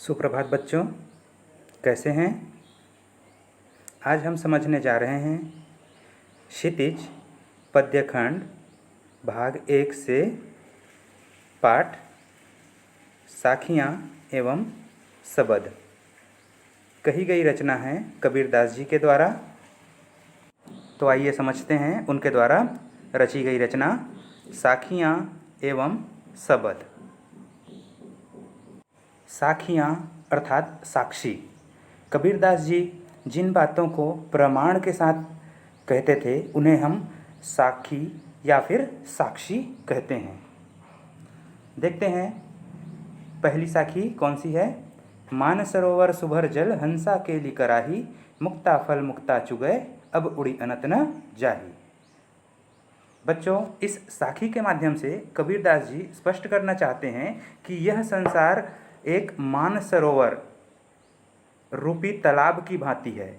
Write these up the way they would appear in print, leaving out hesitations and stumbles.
सुप्रभात बच्चों, कैसे हैं? आज हम समझने जा रहे हैं क्षितिज पद्यखंड भाग 1 से पाठ साखियाँ एवं सबद। कही गई रचना है कबीरदास जी के द्वारा। तो आइए समझते हैं उनके द्वारा रची गई रचना साखियाँ एवं सबद। साखियाँ अर्थात साक्षी। कबीरदास जी जिन बातों को प्रमाण के साथ कहते थे उन्हें हम साखी या फिर साक्षी कहते हैं। देखते हैं पहली साखी कौन सी है। मानसरोवर सुभर जल हंसा के ली कराही, मुक्ता फल मुक्ता चुगय अब उड़ी अनत न जाही। बच्चों, इस साखी के माध्यम से कबीरदास जी स्पष्ट करना चाहते हैं कि यह संसार एक मानसरोवर रूपी तालाब की भांति है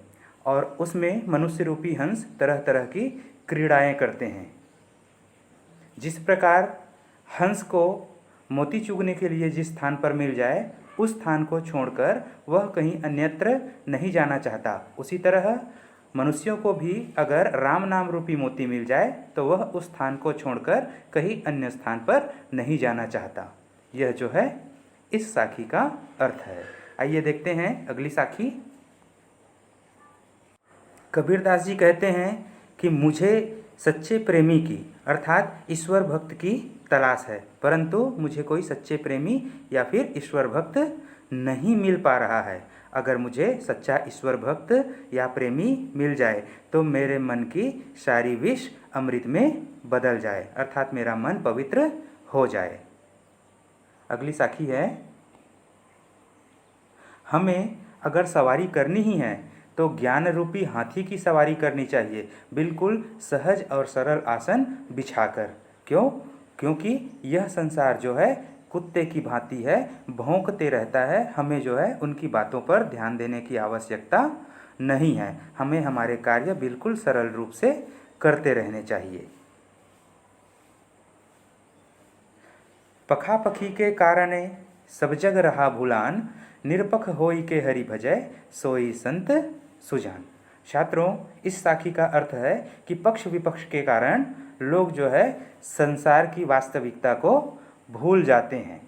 और उसमें मनुष्य रूपी हंस तरह तरह की क्रीड़ाएं करते हैं। जिस प्रकार हंस को मोती चुगने के लिए जिस स्थान पर मिल जाए उस स्थान को छोड़कर वह कहीं अन्यत्र नहीं जाना चाहता, उसी तरह मनुष्यों को भी अगर राम नाम रूपी मोती मिल जाए तो वह उस स्थान को छोड़कर कहीं अन्य स्थान पर नहीं जाना चाहता। यह जो है इस साखी का अर्थ है। आइए देखते हैं अगली साखी। कबीरदास जी कहते हैं कि मुझे सच्चे प्रेमी की अर्थात ईश्वर भक्त की तलाश है, परंतु मुझे कोई सच्चे प्रेमी या फिर ईश्वर भक्त नहीं मिल पा रहा है। अगर मुझे सच्चा ईश्वर भक्त या प्रेमी मिल जाए तो मेरे मन की सारी विष अमृत में बदल जाए, अर्थात मेरा मन पवित्र हो जाए। अगली साखी है, हमें अगर सवारी करनी ही है तो ज्ञान रूपी हाथी की सवारी करनी चाहिए, बिल्कुल सहज और सरल आसन बिछाकर। क्यों? क्योंकि यह संसार जो है कुत्ते की भांति है, भौंकते रहता है। हमें जो है उनकी बातों पर ध्यान देने की आवश्यकता नहीं है। हमें हमारे कार्य बिल्कुल सरल रूप से करते रहने चाहिए। पखा पखी के कारणे सब जग रहा भूलान, निरपख होई के हरि भजय सोई संत सुजान। छात्रों, इस साखी का अर्थ है कि पक्ष विपक्ष के कारण लोग जो है संसार की वास्तविकता को भूल जाते हैं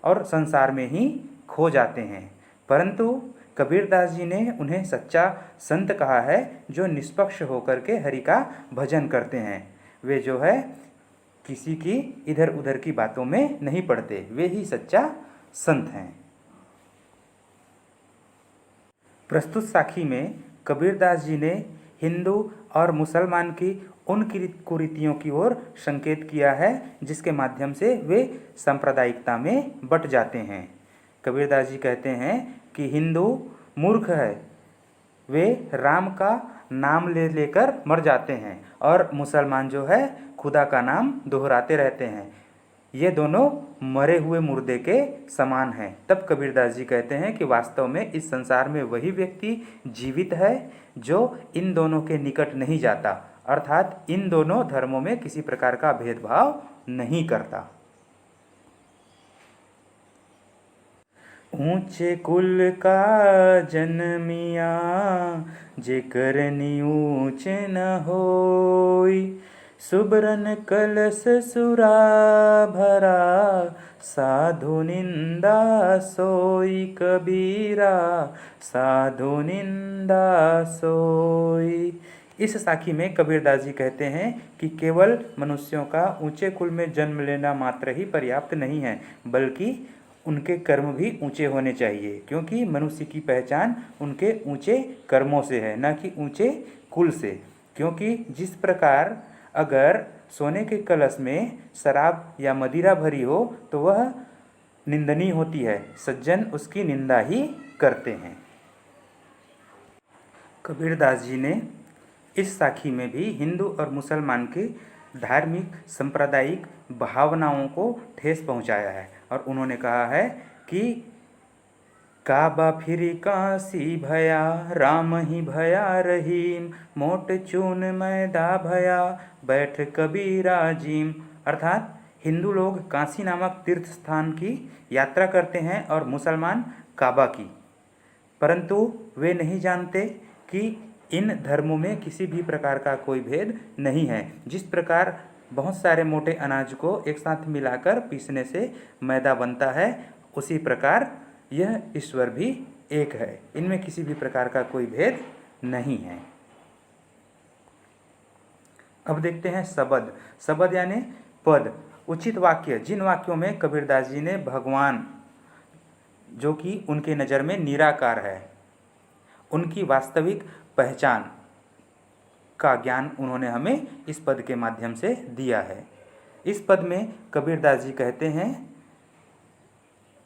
और संसार में ही खो जाते हैं, परंतु कबीरदास जी ने उन्हें सच्चा संत कहा है जो निष्पक्ष होकर के हरि का भजन करते हैं। वे जो है किसी की इधर उधर की बातों में नहीं पड़ते, वे ही सच्चा संत हैं। प्रस्तुत साखी में कबीरदास जी ने हिंदू और मुसलमान की उन कुरीतियों की ओर संकेत किया है जिसके माध्यम से वे सांप्रदायिकता में बट जाते हैं। कबीरदास जी कहते हैं कि हिंदू मूर्ख है, वे राम का नाम ले लेकर मर जाते हैं और मुसलमान जो है खुदा का नाम दोहराते रहते हैं। ये दोनों मरे हुए मुर्दे के समान हैं। तब कबीरदास जी कहते हैं कि वास्तव में इस संसार में वही व्यक्ति जीवित है जो इन दोनों के निकट नहीं जाता, अर्थात इन दोनों धर्मों में किसी प्रकार का भेदभाव नहीं करता। ऊंचे कुल का जन्मिया जेकर ऊंच न होई, सुबरन कलश सुरा भरा साधु निंदा सोई कबीरा साधु निंदा सोई। इस साखी में कबीरदास जी कहते हैं कि केवल मनुष्यों का ऊंचे कुल में जन्म लेना मात्र ही पर्याप्त नहीं है, बल्कि उनके कर्म भी ऊंचे होने चाहिए, क्योंकि मनुष्य की पहचान उनके ऊंचे कर्मों से है, न कि ऊंचे कुल से। क्योंकि जिस प्रकार अगर सोने के कलश में शराब या मदिरा भरी हो तो वह निंदनीय होती है, सज्जन उसकी निंदा ही करते हैं। कबीरदास जी ने इस साखी में भी हिंदू और मुसलमान की धार्मिक सांप्रदायिक भावनाओं को ठेस पहुंचाया है और उन्होंने कहा है कि काबा फिरी काशी भया राम ही भया रहीम, मोट चून मैदा भया बैठ कबीरा जीम। अर्थात हिंदू लोग काशी नामक तीर्थ स्थान की यात्रा करते हैं और मुसलमान काबा की, परंतु वे नहीं जानते कि इन धर्मों में किसी भी प्रकार का कोई भेद नहीं है। जिस प्रकार बहुत सारे मोटे अनाज को एक साथ मिलाकर पीसने से मैदा बनता है, उसी प्रकार यह ईश्वर भी एक है। इनमें किसी भी प्रकार का कोई भेद नहीं है। अब देखते हैं शब्द। शब्द यानी पद, उचित वाक्य। जिन वाक्यों में कबीरदास जी ने भगवान, जो कि उनके नज़र में निराकार है, उनकी वास्तविक पहचान का ज्ञान उन्होंने हमें इस पद के माध्यम से दिया है। इस पद में कबीरदास जी कहते हैं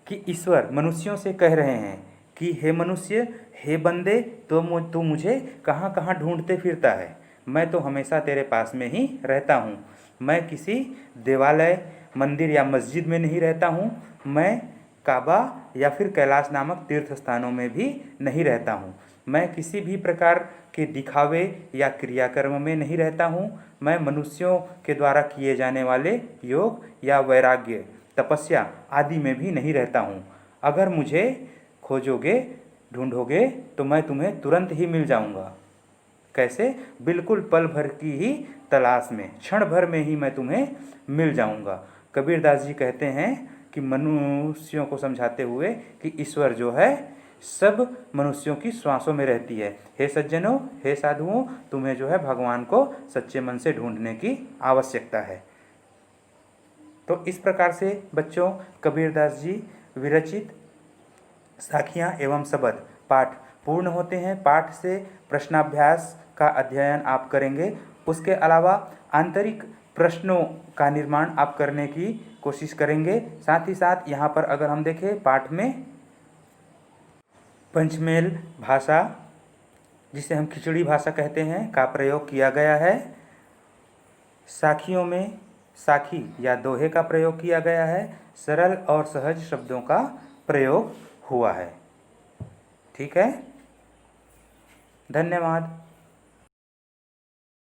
कि ईश्वर मनुष्यों से कह रहे हैं कि हे मनुष्य, हे बंदे, तू मुझे कहाँ कहाँ ढूंढते फिरता है। मैं तो हमेशा तेरे पास में ही रहता हूँ। मैं किसी देवालय, मंदिर या मस्जिद में नहीं रहता हूँ। मैं काबा या फिर कैलाश नामक तीर्थ स्थानों में भी नहीं रहता हूँ। मैं किसी भी प्रकार के दिखावे या क्रियाकर्म में नहीं रहता हूँ। मैं मनुष्यों के द्वारा किए जाने वाले योग या वैराग्य, तपस्या आदि में भी नहीं रहता हूँ। अगर मुझे खोजोगे, ढूंढोगे तो मैं तुम्हें तुरंत ही मिल जाऊँगा। कैसे? बिल्कुल पल भर की ही तलाश में, क्षण भर में ही मैं तुम्हें मिल जाऊँगा। कबीरदास जी कहते हैं कि मनुष्यों को समझाते हुए कि ईश्वर जो है सब मनुष्यों की श्वासों में रहती है। हे सज्जनों, हे साधुओं, तुम्हें जो है भगवान को सच्चे मन से ढूंढने की आवश्यकता है। तो इस प्रकार से बच्चों कबीरदास जी विरचित साखियाँ एवं शब्द पाठ पूर्ण होते हैं। पाठ से प्रश्नाभ्यास का अध्ययन आप करेंगे। उसके अलावा आंतरिक प्रश्नों का निर्माण आप करने की कोशिश करेंगे। साथ ही साथ यहाँ पर अगर हम देखें, पाठ में पंचमेल भाषा, जिसे हम खिचड़ी भाषा कहते हैं, का प्रयोग किया गया है। साखियों में साखी या दोहे का प्रयोग किया गया है। सरल और सहज शब्दों का प्रयोग हुआ है। ठीक है, धन्यवाद।